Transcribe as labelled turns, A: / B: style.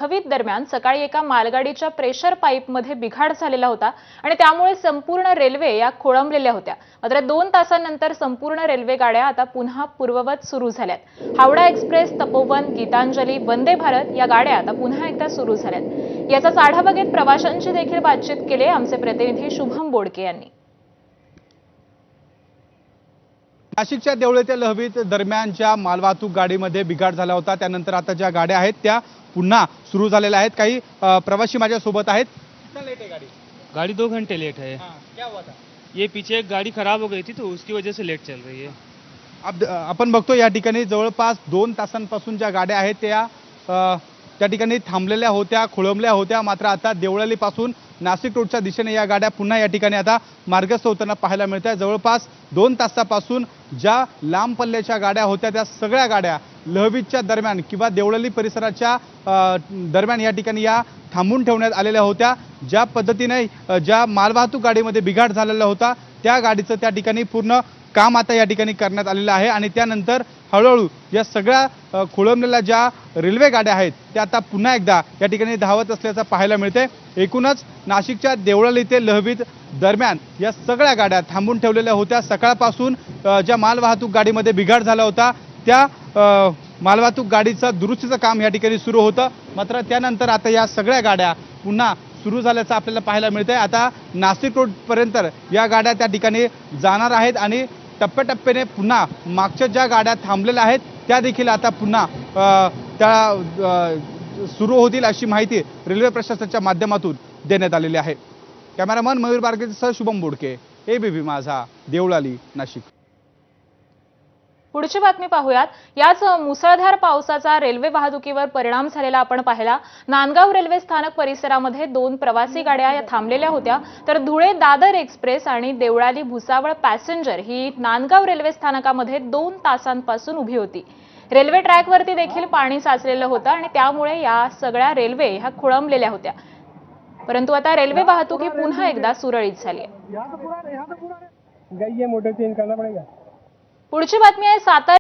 A: हवीत दरम्यान सकाळी एका मालगाडीच्या प्रेशर पाईपमध्ये बिघाड झालेला होता आणि त्यामुळे संपूर्ण रेल्वे या खोळंबलेल्या होत्या। मात्र 2 तासांनंतर संपूर्ण रेल्वे गाड्या आता पुन्हा पूर्ववत सुरू झाल्यात। हावडा एक्सप्रेस, तपोवन, गीतांजली, वंदे भारत या गाड्या आता पुन्हा एकदा सुरू झाल्यात। याचाच आढावा घेत प्रवाशांशी देखील बातचीत केली आमचे प्रतिनिधी शुभम बोडके यांनी।
B: नाशिकच्या देवळे ते लहवीत दरम्यानच्या मालवाहतूक गाडीमध्ये बिघाड झाला होता। त्यानंतर आता ज्या गाड्या आहेत त्या पुन्हा सुरू झालेल्या आहेत। काही प्रवासी माझ्या सोबत आहेत। कितना लेट है गाड़ी?
C: गाड़ी 2 घंटे लेट है।
B: क्या हुआ था?
C: ये पीछे एक गाड़ी खराब हो गई थी तो उसकी वजह से लेट चल रही है।
B: अब आपण बघतो या ठिकाणी जवळपास 2 तासांपासून ज्या गाड्या आहेत त्या ठिकाणी थांबलेल्या होत्या, खोळंबल्या होत्या। मात्र आता देवळालीपासून नाशिक रोडच्या दिशेने या गाड्या पुन्हा या ठिकाणी आता मार्गस्थ होताना पाहायला मिळत आहे। जवळपास 2 तासापासून ज्या लांब पल्ल्याच्या गाड्या होत्या त्या सगळ्या गाड्या लहवीच्या दरम्यान किंवा देवळाली परिसराच्या दरम्यान या ठिकाणी या थांबून ठेवण्यात आलेल्या होत्या। ज्या पद्धतीने ज्या मालवाहतूक गाडीमध्ये बिघाड झालेला होता त्या गाडीचं त्या ठिकाणी पूर्ण काम आता या ठिकाणी करण्यात आलेलं आहे आणि त्यानंतर हळूहळू या सगळ्या खोळंबलेल्या ज्या रेल्वे गाड्या आहेत त्या आता पुन्हा एकदा या ठिकाणी धावत असल्याचं पाहायला मिळते। एकूणच नाशिकच्या देवळाली ते लहवीत दरम्यान या सगळ्या गाड्या थांबून ठेवलेल्या होत्या। सकाळपासून ज्या मालवाहतूक गाडीमध्ये बिघाड झाला होता त्या मालवाहतूक गाडीचं दुरुस्तीचं काम या ठिकाणी सुरू होतं। मात्र त्यानंतर आता या सगळ्या गाड्या पुन्हा सुरू झाल्याचं आपल्याला पाहायला मिळतंय। आता नाशिक रोडपर्यंत या गाड्या त्या ठिकाणी जाणार आहेत आणि टप्प्याटप्प्याने पुन्हा मागच्या ज्या गाड्या थांबलेल्या आहेत त्या देखील आता पुन्हा सुरू होतील अशी माहिती रेल्वे प्रशासनाच्या माध्यमातून देण्यात आलेली आहे। कॅमेरामन मयूर बारगेसह शुभम बोडके, एबीपी माझा, देवळाली, नाशिक।
A: पुढची बातमी पाहूयात। याच मुसळधार पावसाचा रेल्वे वाहतुकीवर परिणाम झालेला आपण पाहिला। नांदगाव रेल्वे स्थानक परिसरामध्ये 2 प्रवासी गाड्या या थांबलेल्या होत्या, तर धुळे दादर एक्सप्रेस आणि देवळाली भुसावळ पॅसेंजर ही नांदगाव रेल्वे स्थानकामध्ये 2 तासांपासून उभी होती। रेल्वे ट्रॅकवरती देखील पाणी साचलेलं होतं आणि त्यामुळे या सगळ्या रेल्वे ह्या खोळंबलेल्या होत्या। परंतु आता रेल्वे वाहतूक ही पुन्हा एकदा सुरळीत झाली आहे।
C: मोटर चेंज करना पड़ेगा।
A: पुढची बातमी आहे सातारा